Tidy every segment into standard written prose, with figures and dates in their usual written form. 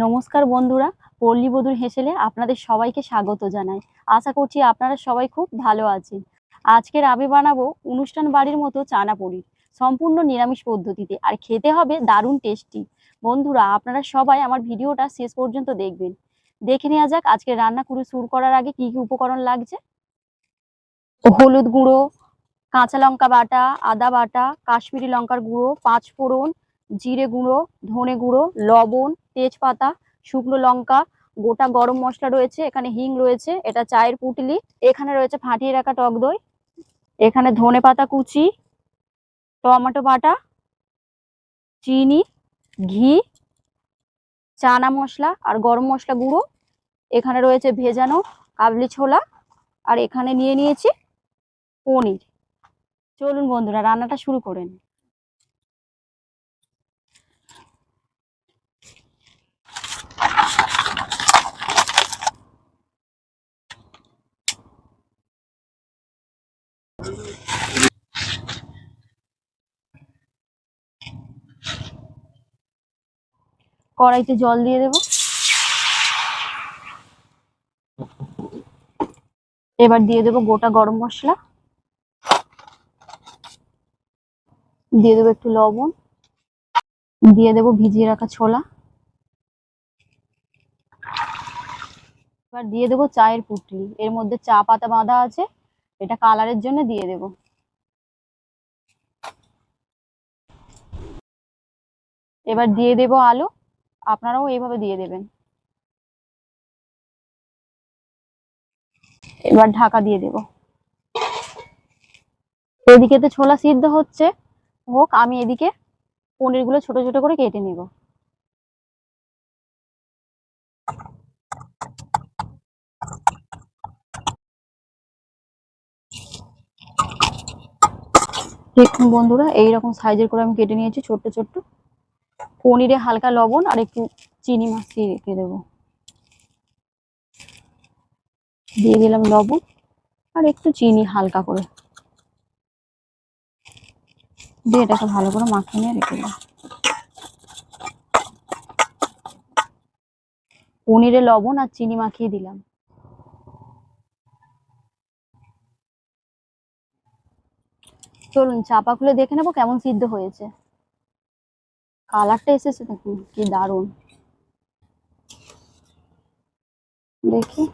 নমস্কার বন্ধুরা, পল্লী বধূর হেসেলে আপনাদের সবাইকে স্বাগত জানাই। আশা করছি আপনারা সবাই খুব ভালো আছেন। আজকের আমি বানাবো অনুষ্ঠান বাড়ির মতো চানা পনির, সম্পূর্ণ নিরামিষ পদ্ধতিতে, আর খেতে হবে দারুণ টেস্টি। বন্ধুরা, আপনারা সবাই আমার ভিডিওটা শেষ পর্যন্ত দেখবেন। দেখে নেওয়া যাক আজকে রান্না শুরু করার আগে কি কি উপকরণ লাগছে। হলুদ গুঁড়ো, কাঁচা লঙ্কা বাটা, আদা বাটা, কাশ্মীরি লঙ্কার গুঁড়ো, পাঁচ ফোড়ন, জিরে গুঁড়ো, ধনে গুঁড়ো, লবণ, তেজপাতা, শুকনো লঙ্কা, গোটা গরম মশলা রয়েছে, এখানে হিং রয়েছে, এটা চায়ের পুঁটলি, এখানে রয়েছে ফাটিয়ে রাখা টক দই, এখানে ধনে পাতা কুচি, টমেটো বাটা, চিনি, ঘি, চানা মশলা আর গরম মশলা গুঁড়ো, এখানে রয়েছে ভেজানো কাবলি ছোলা, আর এখানে নিয়ে নিয়েছি পনির। চলুন বন্ধুরা, রান্নাটা শুরু করেন। কড়াইতে জল দিয়ে দেব। এবার দিয়ে দেব গোটা গরম মশলা, দিয়ে দেবো একটু লবণ, দিয়ে দেবো ভিজিয়ে রাখা ছোলা, এবার দিয়ে দেবো চায়ের পুঁটলি, এর মধ্যে চা পাতা বাঁধা আছে, এটা কালারের জন্য দিয়ে দেব। এবার দিয়ে দেব আলু, আপনারাও এইভাবে দিয়ে দেবেন। এবার ঢাকা দিয়ে দেব। এদিকে তো ছোলা সিদ্ধ হচ্ছে, হোক, আমি এদিকে পনিরগুলো ছোট ছোট করে কেটে নেব। দেখুন বন্ধুরা, এইরকম সাইজের করে আমি কেটে নিয়েছি ছোট্ট ছোট্ট। পনিরে হালকা লবণ আর একটু চিনি মাখিয়ে রেখে দেবো। দিয়ে দিলাম লবণ আর একটু চিনি হালকা করে, দিয়ে এটাকে ভালো করে মাখিয়ে নিয়ে রেখে দেবো। পনিরে লবণ আর চিনি মাখিয়ে দিলাম। চলুন চাপা খুলে দেখে নেবো কেমন সিদ্ধ হয়েছে। কালারটা এসেছে দেখুন, কি দারুণ। দেখি,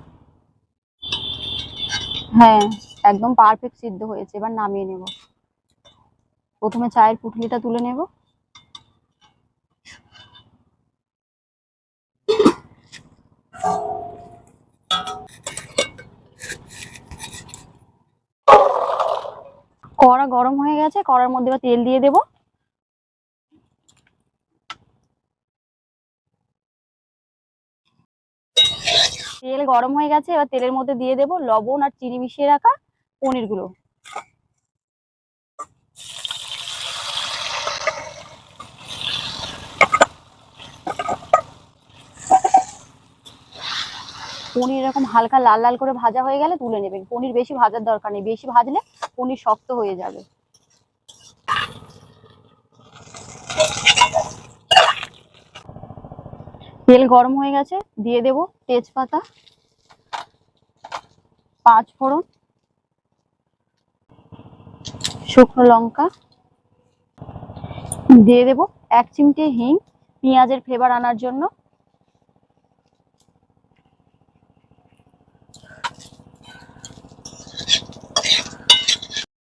হ্যাঁ, একদম পারফেক্ট সিদ্ধ হয়েছে। এবার নামিয়ে নেব। প্রথমে চায়ের পুঁটলিটা তুলে নেব। কড়া গরম হয়ে গেছে, কড়ার মধ্যে এবার তেল দিয়ে দেব। তেল গরম হয়ে গেছে, এবার তেলের মধ্যে দিয়ে দেব লবণ আর চিনি মিশিয়ে রাখা পনিরগুলো। পনির এরকম হালকা লাল লাল করে ভাজা হয়ে গেলে তুলে নেবেন। পনির বেশি ভাজার দরকার নেই, বেশি ভাজলে পনির শক্ত হয়ে যাবে। তেল গরম হয়ে গেছে, দিয়ে দেব তেজপাতা, পাঁচ ফোড়ন, শুকনো লঙ্কা, দিয়ে দেব এক চিমটে হিং, পেঁয়াজের ফ্লেভার আনার জন্য।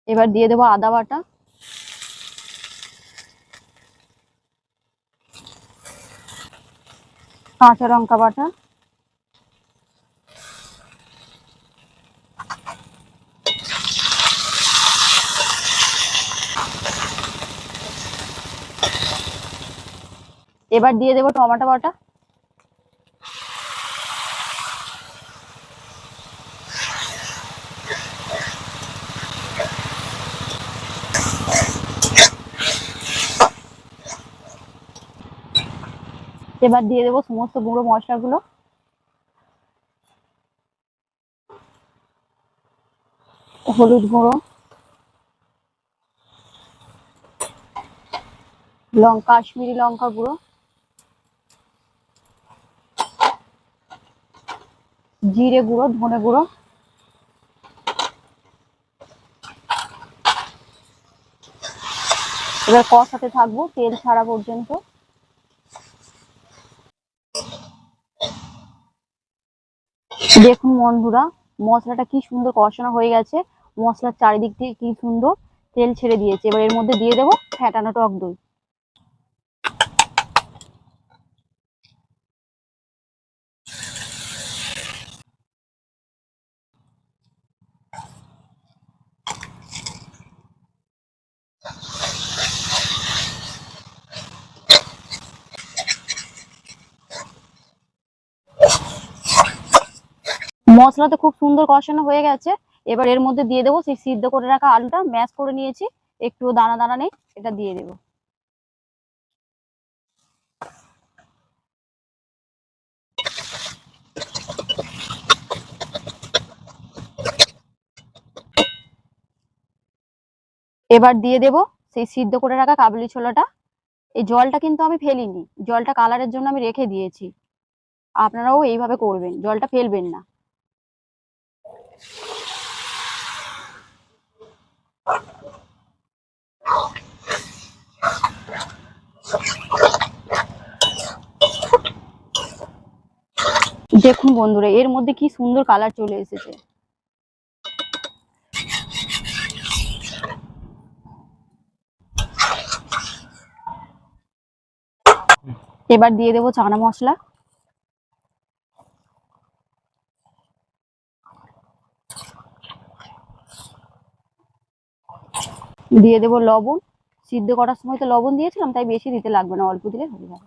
এবার দিয়ে দেব আদা বাটা, কাঁচা লঙ্কা বাটা, এবার দিয়ে দেব টমেটো বাটা, এবার দিয়ে দেব সমস্ত গুঁড়ো মশলাগুলো, হলুদ গুঁড়ো, কাশ্মীরি লঙ্কা গুঁড়ো, জিরে গুঁড়ো, ধনে গুঁড়ো। এবার কষাতে থাকবো তেল ছাড়া পর্যন্ত। দেখুন বন্ধুরা, মশলাটা কি সুন্দর কষানো হয়ে গেছে। মশলার চারিদিক থেকে কি সুন্দর তেল ছেড়ে দিয়েছে। এবার এর মধ্যে দিয়ে দেবো ফ্যাটানো টক দই। মশলা তো খুব সুন্দর কষানো হয়ে গেছে। এবার এর মধ্যে দিয়ে দেবো সেই সিদ্ধ করে রাখা আলুটা, ম্যাশ করে নিয়েছি, একটু দানা দানা নেই, এটা দিয়ে দেবো। এবার দিয়ে দেবো সেই সিদ্ধ করে রাখা কাবুলি ছোলাটা। এই জলটা কিন্তু আমি ফেলিনি, জলটা কালারের জন্য আমি রেখে দিয়েছি। আপনারাও এইভাবে করবেন, জলটা ফেলবেন না। দেখুন বন্ধুরা, এর মধ্যে কি সুন্দর কালার চলে এসেছে। এবার দিয়ে দেবো চানা মশলা। দিয়ে দেবো লবণ। সিদ্ধ করার সময় তো লবণ দিয়েছিলাম, তাই বেশি দিতে লাগবে না, অল্প দিলে হয়ে যাবে।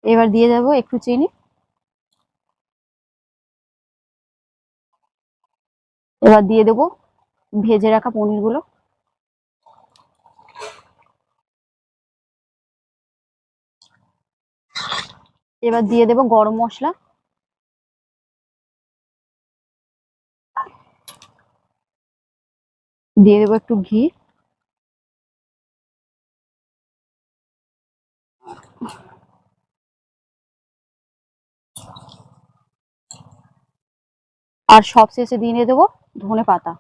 এবার দিয়ে দেবো একটু চিনি। এবার দিয়ে দেবো ভেজে রাখা পনিরগুলো। এবার দিয়ে দেবো গরম মশলা। দিয়ে দেবো একটু ঘি। আর সব শেষে দিয়ে দেবো ধনে পাতা।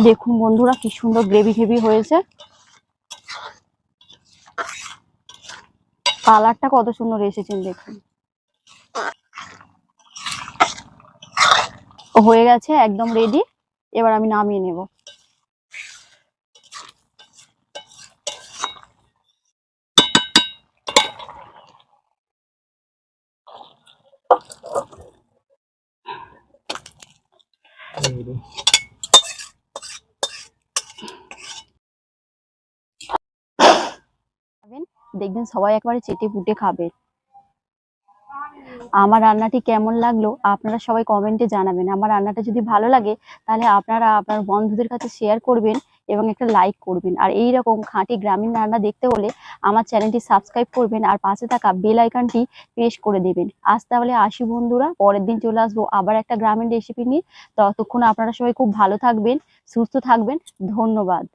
দেখুন বন্ধুরা, কি সুন্দর গ্রেভি ঘেভি হয়েছে। কালারটা কত সুন্দর এসেছে দেখুন। হয়ে গেছে, একদম রেডি। এবার আমি নামিয়ে নেব। দেখবেন সবাই একবারে চেটে পুটে খাবে। আমার রান্নাটি কেমন লাগলো আপনারা সবাই কমেন্টে জানাবেন। আমার রান্নাটা যদি ভালো লাগে তাহলে আপনারা আপনার বন্ধুদের কাছে শেয়ার করবেন এবং একটা লাইক করবেন। আর এই রকম খাঁটি গ্রামীণ রান্না দেখতে হলে আমার চ্যানেলটি সাবস্ক্রাইব করবেন আর পাশে থাকা বেল আইকনটি প্রেস করে দেবেন। আজ তাহলে আসি বন্ধুরা, পরের দিন চলে আসবো আবার একটা গ্রামীণ রেসিপি নিয়ে। ততক্ষণ আপনারা সবাই খুব ভালো থাকবেন, সুস্থ থাকবেন। ধন্যবাদ।